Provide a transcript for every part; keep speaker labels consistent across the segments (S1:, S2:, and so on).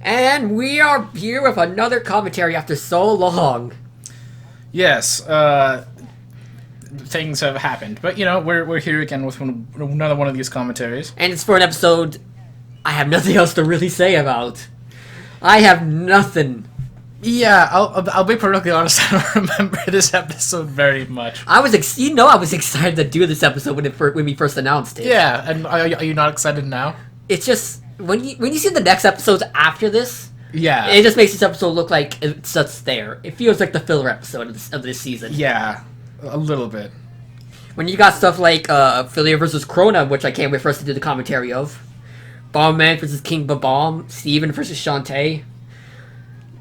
S1: And we are here with another commentary after so long.
S2: Yes, things have happened, but you know we're here again with another one of these commentaries.
S1: And it's for an episode I have nothing else to really say about. I have nothing.
S2: Yeah, I'll be perfectly honest. I don't remember this episode very much.
S1: I was excited to do this episode when we first announced it.
S2: Yeah, and are you not excited now?
S1: It's just when you see the next episodes after this.
S2: Yeah,
S1: it just makes this episode look like it's just there. It feels like the filler episode of this season.
S2: Yeah, a little bit.
S1: When you got stuff like Philia versus Krona, which I can't wait for us to do the commentary of, Bombman versus King Babam, Steven versus Shantae.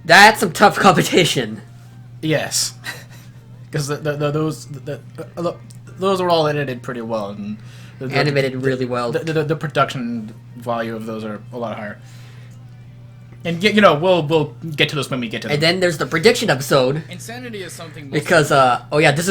S1: That's some tough competition.
S2: Yes, because those are all edited pretty well and
S1: animated really well.
S2: The production value of those are a lot higher. And you know we'll get to those when we get to them.
S1: And then there's the prediction episode.
S3: Insanity is something.
S1: Because this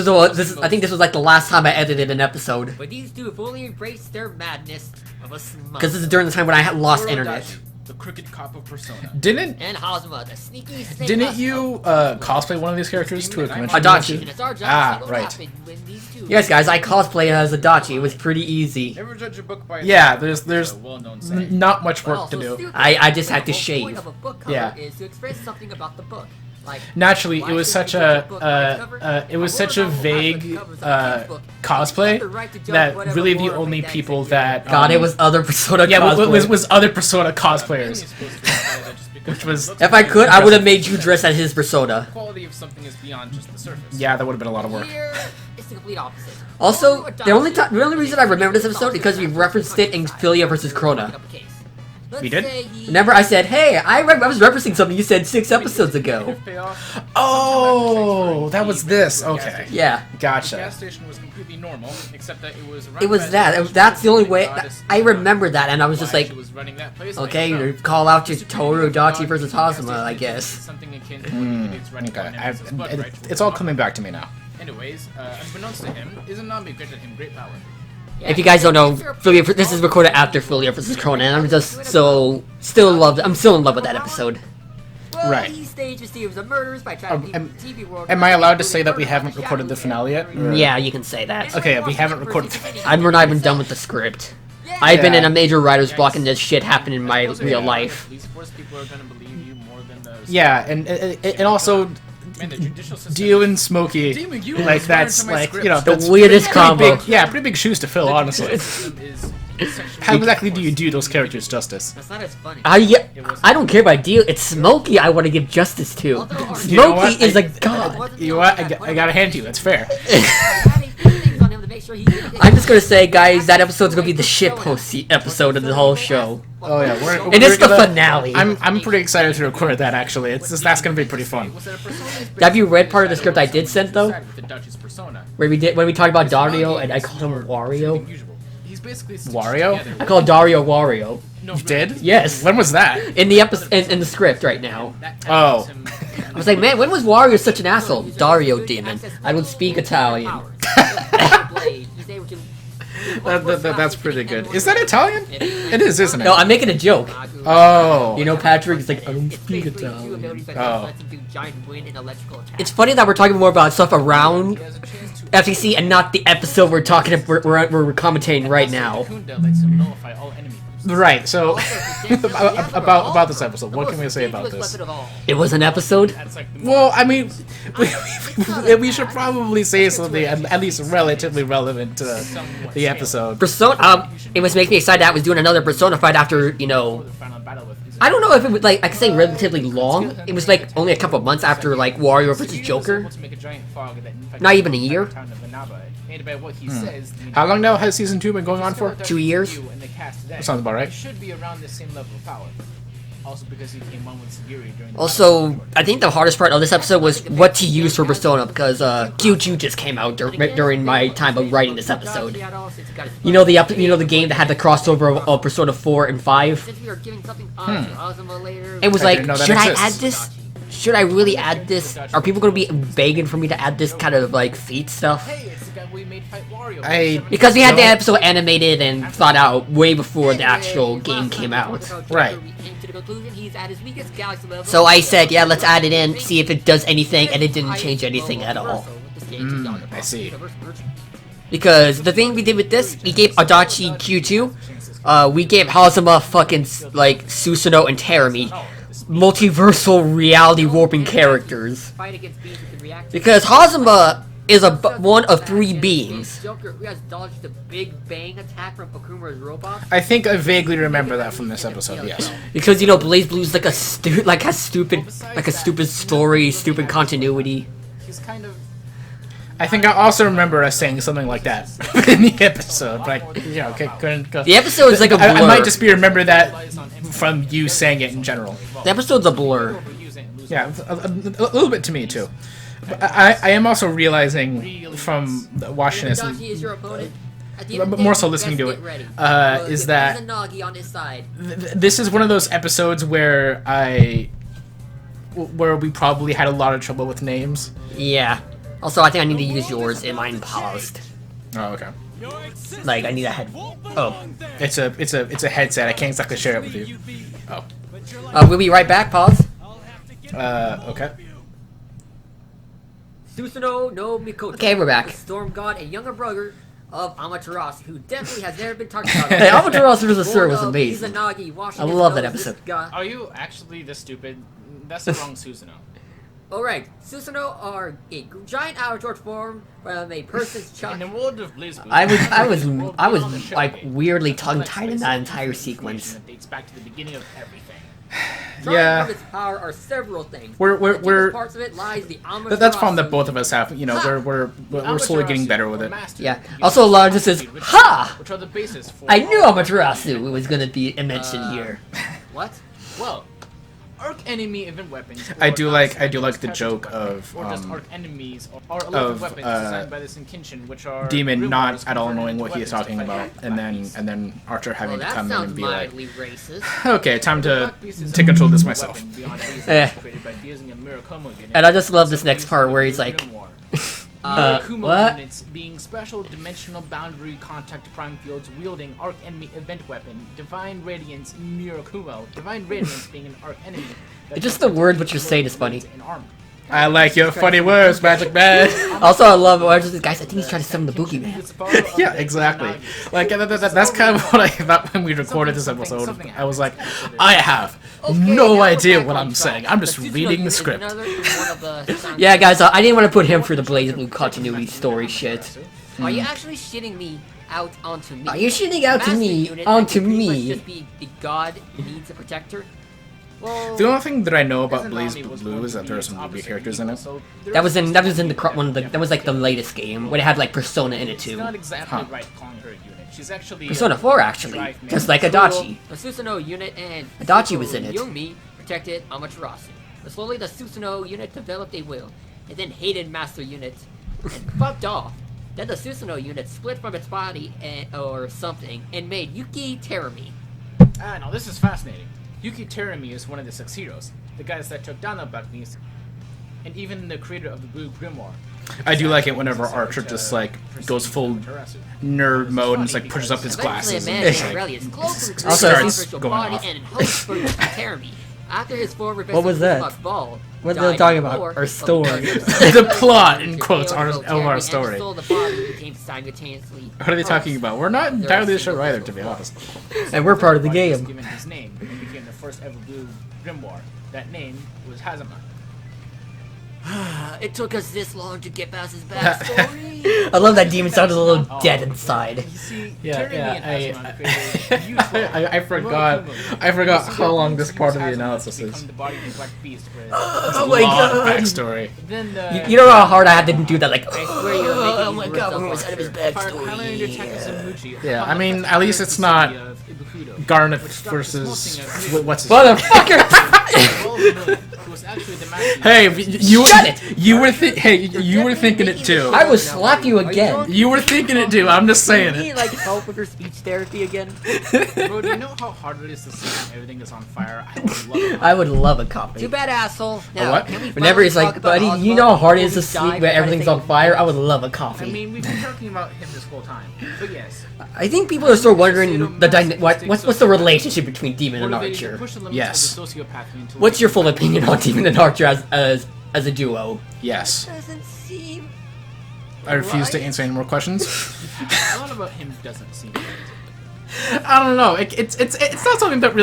S1: is I think this was like the last time I edited an episode.
S4: But these two fully embraced their madness of a smut.
S1: Because this is during the time when I had lost
S3: Tohru
S1: internet.
S3: Adachi, the crooked cop of Persona.
S2: Didn't
S4: And Hazama, the sneaky snake.
S2: Didn't you cosplay one of these characters to a convention?
S1: Adachi.
S4: And it's our job to see what
S2: right.
S4: happened when these two.
S1: Yes, guys, I cosplayed as Adachi. It was pretty easy.
S3: Never judge a book by its
S2: Yeah,
S3: cover,
S2: there's
S3: is a well-known saying.
S2: not much
S4: Well,
S2: work to
S4: so
S2: do.
S4: stupid.
S1: I just had to
S4: The whole
S1: shave.
S4: point of a book cover
S2: Yeah.
S4: is to express something about the book. Like,
S2: Naturally,
S4: why
S2: it was
S4: should
S2: such
S4: we judge a book by its
S2: a
S4: cover?
S2: it was
S4: A
S2: such a
S4: horror novel has
S2: vague
S4: the covers of a kid's book.
S2: cosplay
S4: You have the right to judge
S2: that
S4: whatever
S2: really the
S4: horror
S2: only
S4: made that
S2: people
S4: same
S2: that
S4: year.
S1: God, it was other Persona
S2: yeah
S1: cosplay.
S2: was other Persona
S3: Opinion is
S2: cosplayers.
S3: supposed to imply that just because
S2: Which was-
S3: it looks
S1: If I
S3: good,
S1: could, I would have made you dress as his Persona.
S3: the quality of something is beyond just the surface.
S2: Yeah, that would have been a lot of work.
S4: Here, it's the complete opposite.
S1: Also,
S4: Tohru
S1: the only
S4: Adachi
S1: reason I remember this episode is because we referenced it in Philia versus Krona.
S4: Let's
S2: We did?
S4: say he-
S1: Remember, I said, "Hey, I was referencing something you said 6 episodes ago."
S3: Payoff.
S2: Oh, that was this. Okay,
S1: Yeah,
S3: The
S2: gotcha.
S3: gas station was completely normal, except that it was. run
S1: it was
S3: by the
S1: that.
S3: goddess
S1: That's the only way.
S3: goddess
S1: I
S3: Eva.
S1: remember that, and I was just
S3: Why
S1: like,
S3: she was running that place, I
S1: okay,
S3: don't know.
S1: you call out to
S3: The
S1: Tohru
S3: superior
S1: Adachi versus
S3: gas
S1: Hazama,
S3: station
S1: I
S3: is
S1: guess.
S3: Something akin to when idiots running
S2: Okay,
S3: on Nemesis blood, right?
S2: it's all coming back to me now.
S3: Anyways, unbeknownst to him, Izanami granted him great power.
S1: If you guys don't know, this is recorded after Philia versus Krona, and I'm just I'm still in love with that episode.
S4: Well,
S2: Right.
S4: he staged a series of murders by trying to keep
S2: am-
S4: the TV world.
S2: Am I allowed to say that we haven't recorded the finale yet? Or-
S1: Yeah, you can say that.
S2: Okay, we haven't recorded.
S1: We're not even done with the script. I've been in a major writer's block, and this shit happened in my real life.
S3: At least force people are gonna believe you more than the.
S2: Yeah, and also
S3: Man, the judicial system.
S2: Dio and Smokey,
S3: Demon, you
S2: like
S3: inspired
S2: that's
S3: to my
S2: like
S3: script.
S2: you know
S1: The
S2: that's
S1: weirdest
S2: pretty
S1: combo.
S2: big, yeah, pretty big shoes to fill, honestly. How exactly do you do those characters justice?
S4: That's not as funny.
S1: I don't care about Dio. It's Smokey I want to give justice to.
S2: You know what?
S1: Smokey is a god.
S2: You know what? I gotta hand you. That's fair.
S1: I'm just gonna say, guys, that episode's gonna be the shitpost episode of the whole show.
S2: Oh yeah,
S1: And it's the finale.
S2: I'm pretty excited to record that. Actually, that's gonna be pretty fun.
S1: Have you read part of the script I did send though?
S3: Persona.
S1: When we talked about Dario and I called him Wario.
S3: He's basically
S2: Wario?
S1: I called Dario Wario.
S2: You did?
S1: Yes.
S2: When was that?
S1: In the episode, in the script right now.
S2: Oh.
S1: I was like, man, when was Wario such an asshole? Dario demon. I don't speak Italian.
S2: That's pretty good. Is that Italian? It is, isn't it?
S1: No, I'm making a joke.
S2: Oh.
S1: You know, Patrick is like, I don't speak Italian.
S2: Oh.
S1: It's funny that we're talking more about stuff around FCC and not the episode we're commentating right now.
S2: Right. So about this episode, what can we say about this?
S1: It was an episode?
S2: Well, I mean, we should probably say something at least relatively relevant to the episode.
S1: Persona, it was making me excited that I was doing another Persona fight after, you know, I don't know if it was, like, I could say relatively long. It was, like, only a couple months after, like, Wario vs. Joker. Not even a year.
S2: How long now has season 2 been going on for?
S1: 2 years.
S2: That sounds about right.
S3: Should be around the same level of power. Also because he came on with Sagiri during the
S1: Also, I think the hardest part of this episode was what to use for Persona, because Q2 just came out during my time of writing this episode. You know the game that had the crossover of Persona 4 and 5? It was
S2: I
S1: like,
S2: didn't know that
S1: should I
S2: exists.
S1: add this? Should I really add this? Are people going to be begging for me to add this kind of, like, feat stuff?
S3: Hey, it's the guy we made fight Wario.
S1: Because we had the
S2: don't-
S1: episode animated and thought out way before the actual game came out.
S2: Right.
S4: the conclusion he's at his weakest galaxy level.
S1: So I said, yeah, let's add it in, see if it does anything, and it didn't change anything at all.
S2: I see.
S1: Because the thing we did with this, we gave Adachi Q2, we gave Hazama fucking, like, Susanoo and Terumi multiversal reality warping characters. Because Hazama is one of 3 beings.
S4: Joker who has dodged the Big Bang attack from Akuma's robot.
S2: I think I vaguely remember that from this episode. Yes.
S1: Because, you know, Blazblue's like a stupid story, stupid continuity.
S3: He's kind of.
S2: I think I also remember us saying something like that in the episode, but couldn't go.
S1: The episode is like a blur.
S2: I might just remember that from you saying it in general.
S1: The episode's a blur.
S2: Yeah, a little bit to me too. But I am also realizing from watching this,
S4: Adachi is your opponent.
S2: but more so listening to it, is that this is one of those episodes where we probably had a lot of trouble with names.
S1: Yeah. Also, I think I need to use yours and mine paused.
S2: Oh, okay.
S1: Like, I need a head. Oh.
S2: It's a headset. I can't exactly share it with you. Oh.
S1: We'll be right back. Pause.
S2: Okay.
S4: Susanoo no Mikoto.
S1: Okay, we're back.
S4: The storm god and younger brother of Amaterasu, who definitely has never been talked about.
S1: Hey, Amaterasu vs. Sir was amazing.
S4: I
S1: love that episode.
S3: Are you actually this stupid? That's the wrong Susanoo.
S4: Alright, Susanoo are a giant hour-torch form from a person's child.
S3: In the world of Blazblue,
S1: I was like weirdly tongue-tied in that entire sequence.
S3: That dates back to the beginning of everything.
S2: Yeah.
S4: From its power are several things.
S2: We're
S4: parts of it lies the
S2: that's fun that both of us have. You know, we're slowly getting better with it.
S1: Yeah. Also, a lot of this is ha.
S3: Which are the basis for
S1: I knew Amaterasu was gonna be mentioned here.
S4: What?
S3: Well, arc enemy event weapons.
S2: I do like the joke of
S3: or just arc enemies or weapons designed by this Inkinshin, which are
S2: Demon not at all knowing what he is talking about, and then Archer having to
S4: That
S2: come in
S4: sounds
S2: and be like,
S4: mildly racist.
S2: okay, time to take control of this myself.
S1: And I just love this next part where he's like, what?
S3: Units being special dimensional boundary contact prime fields wielding arc enemy event weapon, Divine Radiance Murakumo. Divine Radiance being an arc enemy.
S1: It's just the word what you're saying is funny.
S2: I like your funny words, Magic Man.
S1: Also, I love guys. I think he's trying to summon the boogeyman.
S2: Yeah, exactly. Like that's kind of what I thought when we recorded this episode. I was like, I have no idea what I'm saying. I'm just reading the script.
S1: Yeah, guys, I didn't want to put him through the Blazblue continuity story shit.
S4: Are you actually shitting me out onto me?
S1: Are you shitting out to me onto me?
S4: Just be the god needs a protector. Well,
S2: The only thing that I know about Blazblue is that there are some movie characters in it.
S1: That was in the one of the that was like the latest game when it had like Persona in it too.
S3: Not exactly right calling her a unit. She's actually
S1: Persona 4 actually, just like Adachi.
S4: The Susanoo unit and
S1: Adachi was in it.
S4: Yumi protected Amaterasu. But slowly the Susanoo unit developed a will, and then hated Master Unit, and fucked off. Then the Susanoo unit split from its body or something, and made Yuki Terumi.
S3: Now this is fascinating. Yuki Terumi is one of the six heroes, the guys that took down the Buckneys, and even the creator of the Blue Grimoire.
S2: I do like it whenever Archer just like goes full nerd mode and just like pushes up his glasses.
S4: Eventually, a
S2: And,
S4: man
S2: like,
S4: rally is closer to
S2: Also,
S4: his
S2: starts
S4: spiritual
S2: going
S4: body
S2: off.
S4: and hopes for Yuki Terumi. After his former
S1: What was that?
S4: Ball,
S1: What are they talking about? Our story.
S2: the plot in quotes of our story.
S1: What
S2: What are they talking about? We're not entirely sure either, to be honest.
S1: And we're part of the
S3: Body was
S1: game.
S3: given his name and became the first ever Blue Grimoire. That name was Hazama.
S4: It took us this long to get past his backstory.
S1: I love that demon sounded a little dead inside.
S3: You see,
S2: Yeah,
S3: Terumi
S2: yeah,
S3: and Hazama created a useful
S2: I forgot how long this part of the analysis is.
S3: become the body of the Black Beast, where
S1: Oh my
S2: Long
S1: god.
S2: backstory.
S3: then the
S1: You know how hard I had to do that, like,
S4: I swear you're making
S1: oh my
S4: these
S1: god,
S4: words
S1: where
S4: up
S1: was out of his
S3: Highlander
S1: backstory?
S3: Takasamuchi.
S2: Yeah, I mean, at least it's not Garnet versus what's his
S1: Motherfucker!
S3: who was actually the master.
S2: Hey, you
S1: Shut it!
S2: You were thinking it too.
S1: I will slap you again.
S2: You were thinking it too. I'm just saying
S4: You need
S2: it.
S4: like help with your speech therapy again.
S3: Bro, do you know how hard it is to see when everything is on fire? I would love it.
S1: I would love a copy.
S4: Too bad, asshole. Now,
S2: what?
S4: can we
S1: Whenever
S4: finally
S1: he's like,
S4: talk about
S1: buddy, you
S4: Ozma
S1: know how hard it is to
S4: before we
S1: sleep
S4: die
S1: when
S4: by
S1: everything's
S4: the
S1: on
S4: thing?
S1: fire? I would love a
S3: I
S1: coffee.
S3: mean, we've been talking about him this whole time. But yes.
S1: I think people are still wondering what's the relationship between Demon and
S3: Motivated to
S1: Archer.
S3: push the limits
S2: Yes.
S3: of the sociopathy until
S1: What's your full opinion on Demon and Archer as a duo?
S2: Yes.
S4: Doesn't seem.
S2: I refuse to answer any more questions.
S3: A lot about him doesn't seem right.
S2: I don't know. It's not something that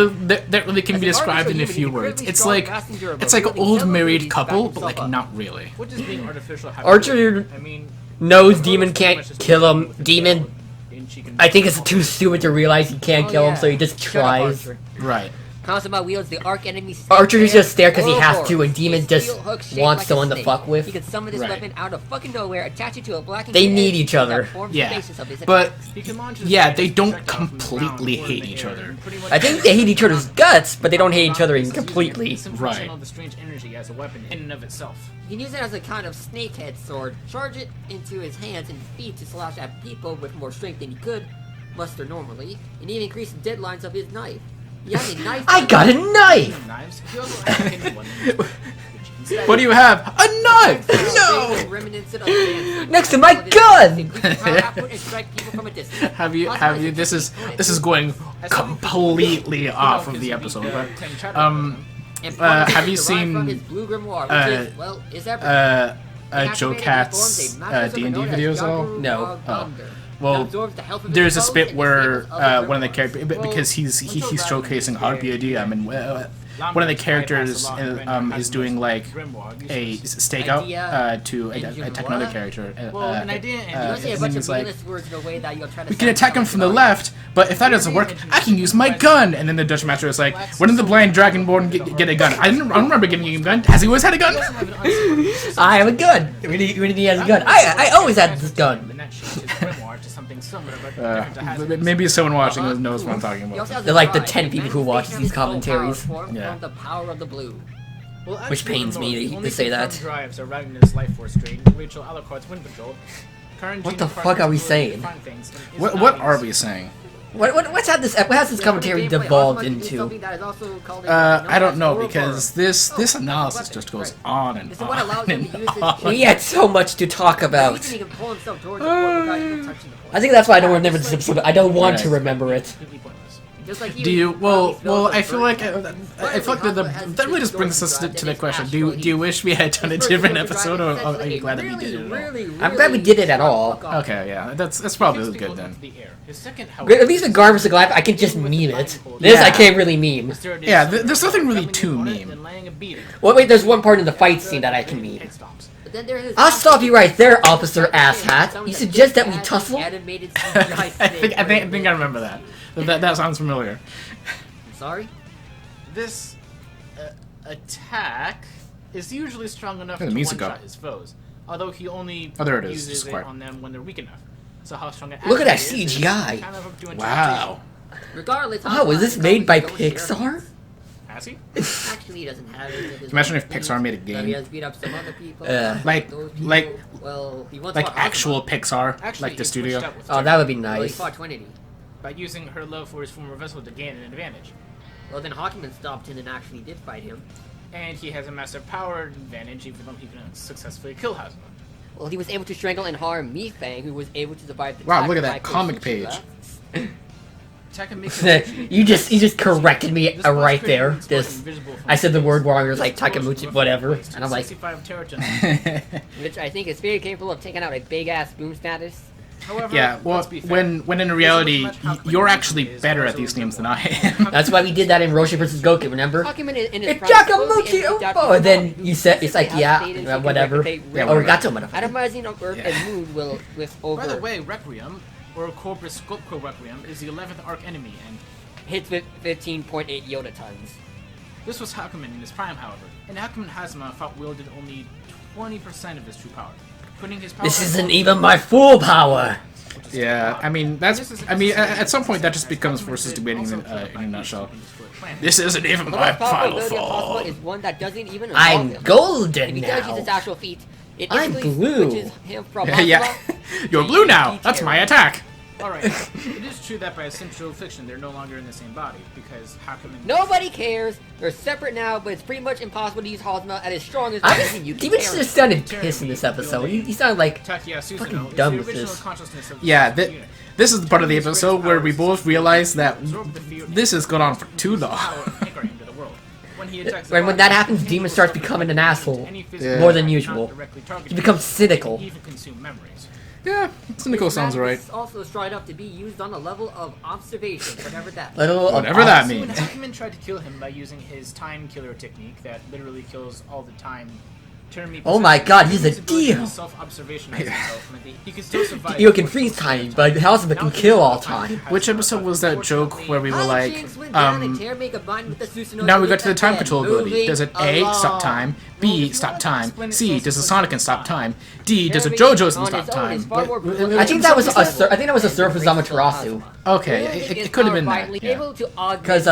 S2: really can be described in a few words. It's like an old married couple, but like not really.
S3: What does being artificial have
S1: Archer
S3: to do? I mean,
S1: knows Demon can't kill him. Demon,
S3: and she can
S1: I think it's too stupid to realize he can't kill him, so he just
S4: Shut up,
S1: tries.
S4: Archer.
S2: Right.
S4: Hazama wields the arc enemy.
S1: Archer's just there 'cause he has
S4: Ouroboros.
S1: to, and Demon
S4: His
S1: just
S4: steel hook shaped
S1: wants
S4: like a
S1: someone to
S4: snake.
S1: fuck with.
S4: He can summon this
S2: Right.
S4: weapon out of fucking nowhere, attach it to a black.
S1: They need each other.
S2: Yeah. But
S3: he can launch his
S2: yeah,
S3: guns
S2: they don't
S3: projectile from the
S2: completely
S3: ground or in
S2: hate
S3: the
S2: each
S3: air
S2: other.
S3: and pretty much
S1: I think they hate each other's guts, but they don't hate each other completely.
S2: Right.
S3: Channel the strange energy as a weapon in and of itself.
S4: He can use it as a kind of snakehead sword, charge it into his hands and feet to slash at people with more strength than he could muster normally, and even increase the deadlines of his knife. He has a knife.
S1: I got a knife!
S3: Knives. He also has a one.
S2: What do you have? A knife!
S1: No!
S4: Next
S1: Next to my gun!
S2: Have you? This is going completely off of the episode. But have you seen Joe Cat's D&D videos at all?
S1: No.
S2: Oh. Well, there's a spit where one of the characters, because he's showcasing how to be a DM, and one of the characters is doing like a stakeout to attack another character. And he's like, we can attack him from the left, but if that doesn't work, I can use my gun. And then the Dutch Master is like, when did the blind dragonborn get a gun? I don't remember giving him a gun. Has he always had a gun?
S1: I have a gun. Really, he has a gun. I always had this gun.
S2: Maybe someone watching knows what I'm talking about.
S1: They're like the 10 people who watch these commentaries.
S2: Yeah.
S4: From the power of the blue.
S3: Well,
S1: Which
S3: actually,
S1: pains me
S3: the
S1: to
S3: only
S1: say that.
S3: confirmed drives are Ragnar's Life Force Drain, Rachel Alucard's Wind Patrol. Karen
S1: What
S3: Jean
S1: the
S3: Parker's
S1: fuck are we
S3: ability to
S1: saying?
S3: find things, and is
S2: What
S3: not
S2: are
S3: being
S2: we saying?
S1: What has this commentary devolved into?
S2: I don't know, because this analysis just goes on and on and on.
S1: We had so much to talk about. I think that's why I don't remember this episode. I don't want to remember it.
S2: Do you? Well, I feel like that really just brings us to the question. Do you wish we had done a different episode, or are you glad that we did it at all?
S1: I'm glad we did it at all.
S2: Okay, yeah, that's probably good then.
S1: At least with Garvis the Goliath, I can just meme it. This I can't really meme.
S2: Yeah, there's nothing really to meme.
S1: Well, wait, there's one part in the fight scene that I can meme. I'll stop you right there, Officer Asshat. You suggest that we tussle?
S2: I think I remember that. That sounds familiar.
S4: Sorry?
S3: This attack is usually strong enough to one-shot his foes, although he only
S2: there it is.
S3: uses
S2: Just
S3: it
S2: quiet.
S3: on them when they're weak enough. So how strong it
S1: Look at that
S3: actually is
S1: CGI.
S3: kind of up to
S2: Wow.
S4: Regardless,
S1: Wow, was this made by Pixar?
S3: Has he?
S4: Actually, he doesn't have it.
S2: Imagine if Pixar made a game.
S4: He has beat up some other people.
S2: Like
S4: Well, he once
S2: like
S4: fought
S2: actual
S4: Hazama.
S2: Pixar,
S3: Actually,
S2: like the
S3: he
S2: studio.
S3: switched up with
S1: Oh, that would be
S4: Well, he
S1: nice.
S4: fought Trinity.
S3: by using her love for his former vessel to gain an advantage.
S4: Well, then Hawkman stopped him and actually did fight him.
S3: And he has a massive power advantage even though he couldn't successfully kill Hazama.
S4: Well, he was able to strangle and harm Mifang, who was able to survive the
S2: Wow,
S4: attack
S2: look at
S4: by
S2: that comic
S4: Kosuchila.
S2: page.
S1: you just corrected me right there. Just I said the word wrong. It was like Takamuchi, whatever, and I'm like,
S3: 65 territory.
S4: Which I think is very capable of taking out a big-ass boom status.
S3: However,
S2: Yeah, well,
S3: let's be fair.
S2: when in reality you're actually better at these names than I am.
S1: that's why we did that in Roshi vs. Goku. Remember?
S4: Hawkman in his
S1: It's
S4: prime
S1: Takamuchi
S4: supposedly beat out
S1: Upo, and then
S4: Kosuchila.
S1: you said it's like
S4: He
S1: yeah,
S4: stated he could
S1: whatever.
S4: replicate
S2: Yeah,
S1: Or
S2: whatever.
S1: Gato motherfucker.
S4: Atomizing of Earth
S2: Yeah.
S4: and Moon will with over.
S3: By the way, Requiem, or Corpus Sculpco Requiem, is the 11th arc enemy, and
S4: hits with 15.8 Yoda tons.
S3: this was Hakumen in his prime, however. And Hakumen Hazama felt wielded only 20% of his true power, putting his power.
S1: This isn't even my full power.
S2: Yeah, I mean at some point that just becomes versus debating in a nutshell.
S3: planet.
S2: This isn't even
S4: The
S2: my
S4: most powerful
S2: final
S4: ability possible
S2: form.
S4: is one that doesn't even involve
S1: I'm
S4: him.
S1: golden
S4: If he does use his
S1: now.
S4: actual feat, it
S1: I'm
S4: instantly
S1: blue.
S4: switches him from
S2: Yeah,
S4: Hazama
S2: you're
S4: to
S2: blue now.
S4: ET
S2: That's my
S4: terror.
S2: attack.
S3: Alright, it is true that by essential fiction they're no longer in the same body, because how come in
S4: Nobody cares. They're separate now, but it's pretty much impossible to use Hazama at his strongest
S1: I
S4: using Yuki
S1: Demon
S4: Terror.
S1: just sounded pissed in this episode. He sounded like
S3: Takia Susanoo
S1: fucking
S3: is
S1: dumb
S3: the
S1: with
S3: original
S1: this.
S3: consciousness of the
S2: Yeah,
S3: Susanoo unit.
S2: this is the part of the episode where we both realize that this has gone on for too long.
S3: Power of Hickory into the world. When he attacks the
S1: when
S3: body,
S1: that happens,
S3: he
S1: Demon
S3: will
S1: starts
S3: summon
S1: becoming an
S3: any
S1: asshole.
S3: physical
S2: More
S1: than
S3: attack
S1: usual.
S3: not directly
S1: He
S3: targeted,
S1: becomes
S3: and
S1: cynical.
S3: even consume memories.
S2: Yeah, cynical sounds right.
S4: It's also strong enough to be used on a level of observation, whatever that.
S1: Little
S2: Whatever that
S3: So when
S2: means.
S3: Hackman tried to kill him by using his time killer technique that literally kills all the time,
S1: Oh my god, he's a deal.
S3: Self-observation of himself meant that he could still survive.
S1: You can freeze time, but Hazama can kill all time.
S2: Which episode was that joke where we were like,
S4: Hijinks went down and Terror make a bind with the Susanoo
S2: now we got
S4: unit
S2: to the time
S4: again,
S2: control ability.
S4: moving
S2: Does it A, stop
S4: along.
S2: time, B, stop time, C, does a Sonic stop time, D, does a
S4: Terror
S2: JoJo's
S4: on
S2: stop
S4: its own is
S2: time?
S4: far more
S1: I think that was a surf of Zamaterasu.
S2: Okay, it could have been that. Yeah.
S1: Because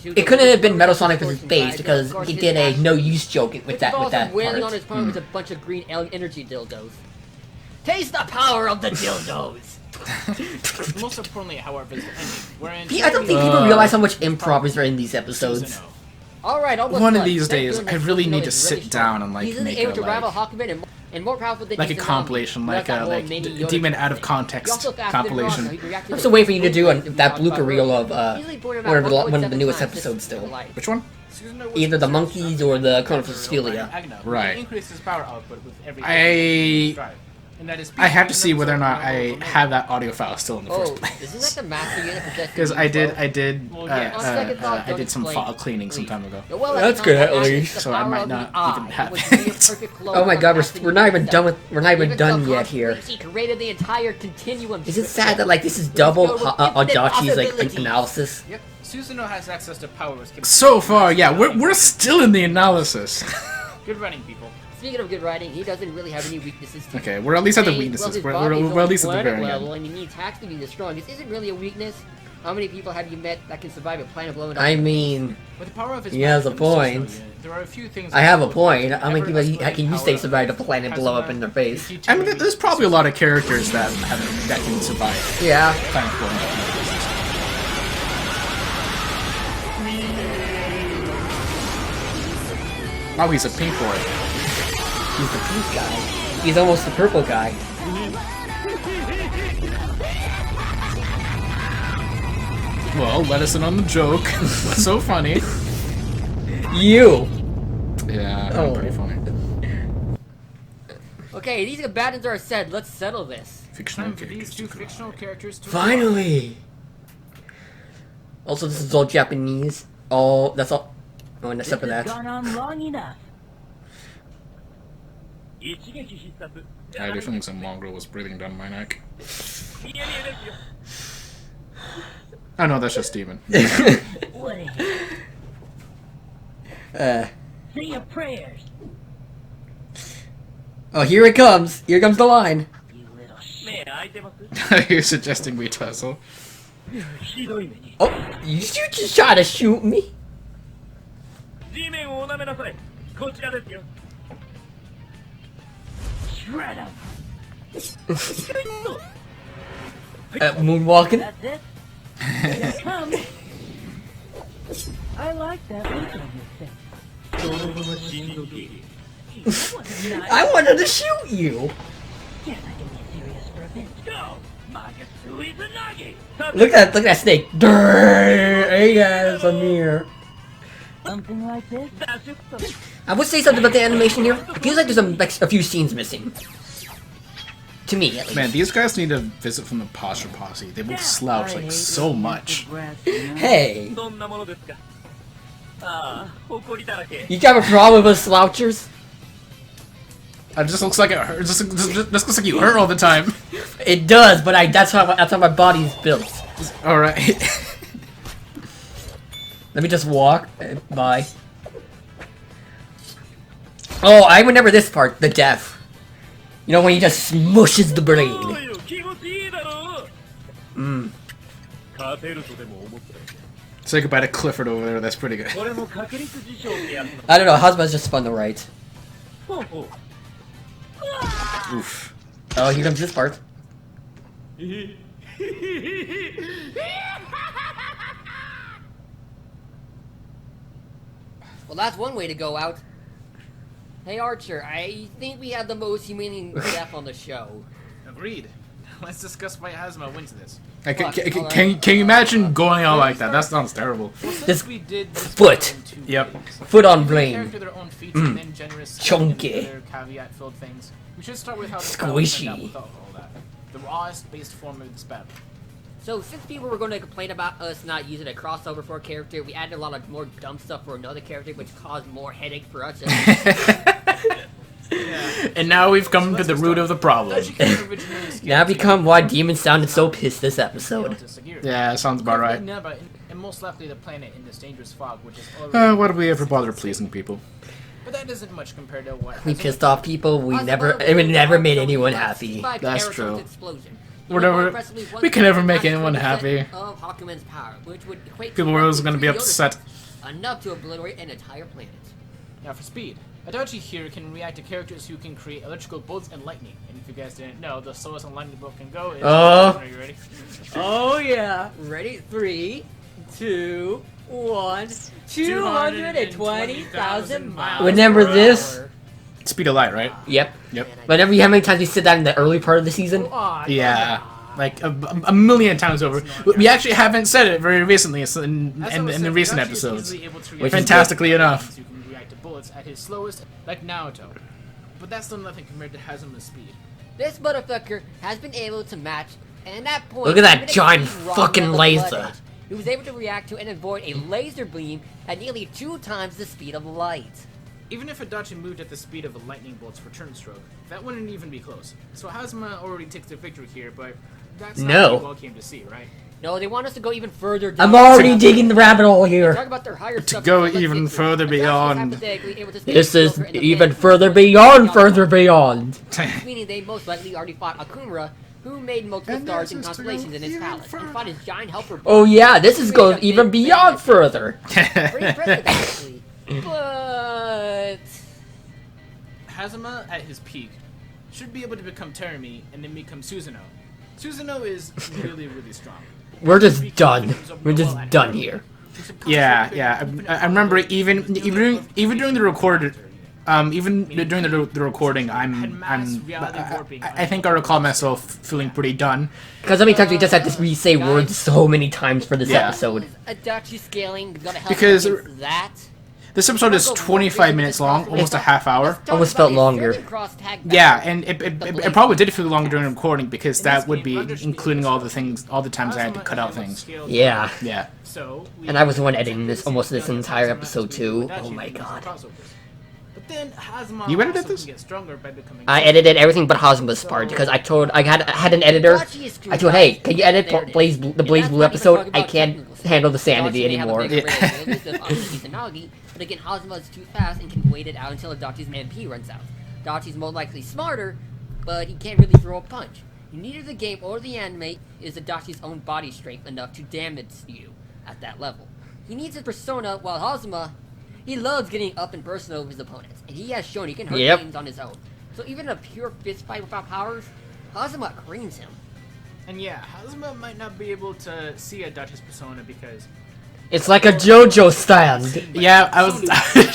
S1: it couldn't have been Metal Sonic with his face because he did a no use joke with that
S4: wailing on
S1: part.
S4: his opponent with a bunch of green energy dildos. Taste the power of the dildos.
S3: Most importantly, however, is the ending, wherein
S1: I don't think people realize how much improv is in these episodes.
S3: Susanoo.
S4: Alright, almost
S2: One of
S4: done.
S2: these
S4: Thank
S2: days,
S4: goodness
S2: I really
S4: Susanoo
S2: need to
S4: is
S2: sit
S4: really
S2: down
S4: strong.
S2: and like
S4: He's
S2: make
S4: able
S2: a
S4: to rival
S2: like,
S4: Hakumen and more powerful than
S2: like a
S4: Izanami.
S2: compilation, like
S4: That's
S2: a
S4: that
S2: like
S4: whole mini
S2: d-
S4: Yoda
S2: demon out of
S4: thing.
S2: context
S4: He also faster than
S2: compilation.
S4: Rock, so he reacted
S1: I'm
S4: to
S1: still waiting for you to do
S4: the
S1: that blooper reel of
S4: Easily pointed
S1: one
S4: out
S1: of the
S4: 1.7
S1: newest
S4: times
S1: episodes
S4: his
S1: still.
S4: life.
S2: Which one?
S3: Susanoo was
S1: Either the
S3: possessed
S1: monkeys
S3: of
S1: or the
S3: the
S1: chronophilia.
S3: Agno, who
S2: Right.
S3: increased his power output with every
S2: I
S3: drive. And that is
S2: I have to see whether or not I have that audio file still in the first
S4: Oh,
S2: place.
S4: isn't that the master unit possessed?
S2: Because I did
S3: Well, yeah.
S4: On second thought,
S2: I
S4: don't
S2: did some
S4: explain.
S2: file cleaning some time ago.
S4: Well,
S1: That's
S4: the
S1: good, at
S4: combat
S1: least.
S4: is the
S2: So I
S4: power
S2: might
S4: of the
S2: not
S4: eye,
S2: even have
S4: which
S2: it.
S4: would be a perfect clone
S1: Oh my
S4: of
S1: god,
S4: Master
S1: we're not even
S4: Yoda.
S1: done with
S4: Even
S1: done
S4: so
S1: yet here.
S4: He created the entire continuum.
S1: Is it sad that like this is double Adachi's like analysis?
S3: Yep. Susanoo has access to powers.
S2: So far, yeah, we're still in the analysis.
S3: Good running, people.
S4: Speaking of good writing, he doesn't really have any weaknesses. To
S2: Okay, we're at least at the
S4: say,
S2: weaknesses.
S4: Well, his
S2: We're
S4: body is
S2: at least at
S4: only
S2: the very
S4: planet level,
S2: end.
S4: and he needs hacks to be the strongest. Isn't really a weakness. How many people have you met that can survive a planet blowing up?
S1: I mean,
S3: With the power of his
S1: He has
S3: mind
S1: a
S3: from the Susanoo
S1: point.
S3: unit, there are a few things
S1: I have a
S3: that
S1: point. How many
S3: ever
S1: people
S3: escalate
S1: can you
S3: power
S1: say
S3: of
S1: survive a planet blow up
S3: Hazama,
S1: in their face?
S3: ET
S2: I mean,
S3: terror,
S2: there's probably a lot of characters that can survive
S1: Yeah.
S2: planet blowing up. Oh, he's a pink boy.
S1: He's the pink guy. He's almost the purple guy.
S2: Well, let us in on the joke. So funny.
S1: You!
S2: Yeah,
S1: Oh.
S2: pretty funny.
S4: Okay, these combatants are said. Let's settle this.
S2: Fictional
S3: Time for these
S2: characters.
S3: two fictional characters to
S1: Finally! Also, this is all Japanese. All, that's all. Oh, and except for
S5: This has
S1: that.
S5: gone on long enough.
S2: I do think some mongrel was breathing down my neck. Oh no, that's just Steven.
S5: What a hit. Say your prayers,
S1: Oh, here it comes. Here comes the line.
S5: you little shit.
S2: You're suggesting we tussle?
S1: Oh, you just try to shoot me?
S5: Shred him.
S1: Moonwalking?
S5: That's it. Here it comes. I like that look on your face.
S1: I wanted to shoot you.
S5: Guess I can be serious for a bit. Go!
S1: Look at that snake. Durr. Hey guys, I'm here.
S5: Something like this?
S1: I would say something about the animation here. It feels like there's a few scenes missing. To me, at least.
S2: Man, these guys need a visit from the posture posse. They both slouch like so much.
S1: Hey. You got a problem with slouchers?
S2: It just looks like it hurt. Just looks like you hurt all the time.
S1: It does, but that's how my body's built.
S2: All right.
S1: Let me just walk by. Oh, I remember this part, the death. You know when he just smushes the brain.
S2: Say goodbye to Clifford over there. That's pretty good.
S5: これも確率事象ってやつ
S1: I don't know. Hazuma's just fun to write.
S5: ほうほう
S2: Oof.
S1: Oh, here comes this part.
S4: Well, that's one way to go out. Hey, Archer, I think we have the most humane death on the show.
S3: Agreed. Let's discuss why Hazama wins this.
S2: Like, can you imagine going on like that? That sounds terrible.
S1: This
S3: We did this
S1: foot.
S3: in 2
S2: Yep.
S3: ways.
S1: Foot on
S3: Give the
S1: blame.
S3: character their own feats and then generous
S1: Chunky.
S3: and other caveat-filled things. We should start with how the
S1: Squishy.
S3: battle turned out without all that. The rawest based form of this battle.
S4: So, since people were going to complain about us not using a crossover for a character, we added a lot of more dumb stuff for another character, which caused more headache for us.
S2: And now we've come to the root of the problem.
S3: Adachi character originally escaped
S1: Now
S3: to
S1: become why Demon sounded so pissed this episode.
S3: to Sagiri.
S2: Yeah, sounds about right.
S3: Neba, and most likely the planet in this dangerous fog, which is already...
S2: Why do we ever bother pleasing people?
S3: But that isn't much compared to what...
S1: We
S3: Hazama
S1: pissed off people. We never made anyone happy.
S2: That's true.
S4: Explosion.
S2: We can never make anyone happy.
S4: Of Hakumen's power, which would equate
S2: People
S4: to
S2: were always going to be
S4: 3
S2: upset.
S4: enough to obliterate an entire planet.
S3: Now for speed. Adachi here can react to characters who can create electrical bolts and lightning. And if you guys didn't know, the slowest a lightning bolt can go is...
S1: Oh.
S3: Are you ready?
S4: Oh yeah. Ready? 3, 2, 1. 220,000 miles.
S1: Remember
S4: per
S1: this?
S4: hour.
S2: Speed of light, right?
S1: Yep.
S2: Yep.
S1: Remember how many times we said that in the early part of the season?
S2: Yeah. Like a million times over. We actually haven't said it very recently in the recent episodes. Fantastically enough.
S3: You can react to bullets at his slowest, like Naoto. But that's still nothing compared to Hazama's speed.
S4: This motherfucker has been able to match, and at that point,
S1: Look at that
S4: even a
S1: giant
S4: speed raw
S1: fucking
S4: level
S1: laser.
S4: blood edge, he was able to react to and avoid a laser beam at nearly 2 times the speed of light.
S3: Even if Adachi moved at the speed of a lightning bolt's return stroke, that wouldn't even be close. So Hazama already takes the victory here, but that's not
S1: No.
S3: what we all came to see, right?
S4: No, they want us to go even further down.
S1: I'm already digging the rabbit hole
S4: Talk
S1: here.
S4: about their higher stuff,
S2: go
S4: let's
S2: even
S4: get to it.
S2: further
S4: Adachi is
S2: beyond.
S4: hypothetically able to stay
S1: This is
S4: Joker in the
S1: even
S4: pit,
S1: further
S4: meaning
S1: beyond, further beyond.
S4: meaning they most likely already fought Akumura, who made multiple
S2: And
S4: stars
S2: this
S4: and
S2: is to go
S4: constellations in his
S2: even
S4: palace, and fought his giant helper.
S1: Oh yeah, this is going even beyond further.
S4: Pretty impressive, actually. But
S3: Hazama, at his peak, should be able to become Terumi and then become Susanoo. Susanoo is really, really strong.
S1: We're just done. We're just done here.
S2: Yeah. I remember even during the recorded, even during the recording, I think I recall myself feeling pretty done.
S1: Because how many times we just had to re-say words so many times for this
S2: Yeah.
S1: episode.
S4: Adachi scaling gonna help
S2: Because-
S4: against that.
S2: This episode is 25 minutes long, almost a half hour.
S1: Almost felt longer.
S2: Yeah, and it probably did feel longer during recording because that would be including all the times I had to cut out things.
S1: Yeah.
S2: Yeah.
S3: So,
S1: And I was the one editing this almost this entire episode too. Oh my god.
S3: But then Hazama
S2: You edited
S3: also
S2: this?
S3: can get stronger by becoming
S1: I edited everything but Hazuma's part because I had an editor. I told, hey, can you edit the Blazblue episode? I can't handle the sanity anymore.
S4: But again, Hazama is too fast and can wait it out until Adachi's MP runs out. Adachi's more likely smarter, but he can't really throw a punch. Neither the game or the anime is Adachi's own body strength enough to damage you at that level. He needs his persona, while Hazama, he loves getting up and personal with his opponents, and he has shown he can hurt teams on his own. So even a pure fist fight without powers, Hazama creams him.
S3: And yeah, Hazama might not be able to see Adachi's persona because
S1: It's like a JoJo stand.
S2: Yeah, I was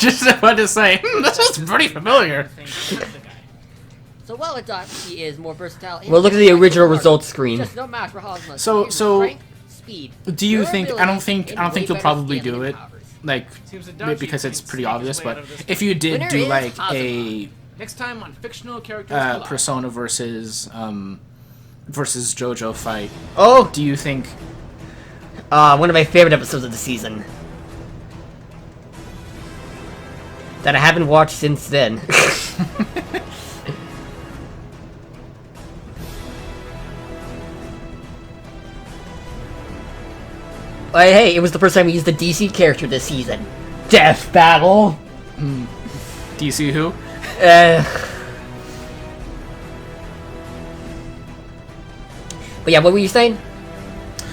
S2: just about to say, this is pretty familiar.
S4: So while Adachi is more versatile,
S1: Well, look at the original results screen.
S4: Just no match for Hazama.
S2: So-
S4: His
S2: so-
S4: strength, speed,
S2: Do you think? I don't think
S4: durability,
S2: you'll
S4: and
S2: probably
S4: way
S2: do
S4: better
S2: it,
S4: scaling powers.
S2: like
S3: Seems Adachi
S2: because it's
S3: can
S2: pretty
S3: sneak his
S2: obvious.
S3: way
S2: But
S3: out of this
S2: if you did
S4: Winner
S2: do
S4: is
S2: like
S4: Hazama.
S3: next time on fictional characters collide.
S2: Persona versus JoJo fight,
S1: Oh,
S2: do you think?
S1: one of my favorite episodes of the season. That I haven't watched since then. Hey, it was the first time we used a DC character this season. Death Battle!
S2: DC who?
S1: But yeah, what were you saying?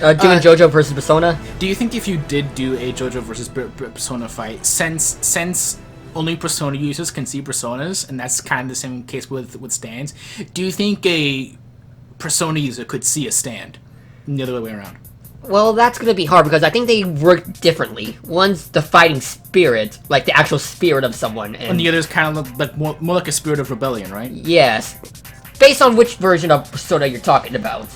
S1: Doing JoJo versus Persona.
S2: Do you think if you did do a JoJo versus Persona fight, since only Persona users can see Personas, and that's kind of the same case with stands, do you think a Persona user could see a stand the other way around?
S1: Well, that's going to be hard because I think they work differently. One's the fighting spirit, like the actual spirit of someone. And
S2: the other's kind of like more like a spirit of rebellion, right?
S1: Yes. Based on which version of Persona you're talking about.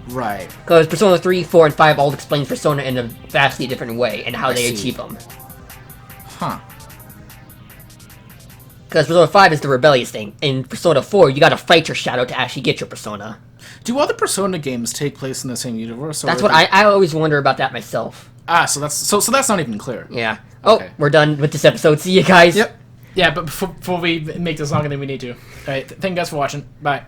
S2: Right.
S1: Because Persona 3, 4, and 5 all explain Persona in a vastly different way and how they achieve them.
S2: Huh.
S1: Because Persona 5 is the rebellious thing. In Persona 4, you gotta fight your shadow to actually get your Persona.
S2: Do all the Persona games take place in the same universe?
S1: That's what I always wonder about that myself.
S2: So that's not even clear.
S1: Yeah. Oh,
S2: Okay.
S1: We're done with this episode. See you guys.
S2: Yep. Yeah, but before we make this longer than we need to. Alright, thank you guys for watching. Bye.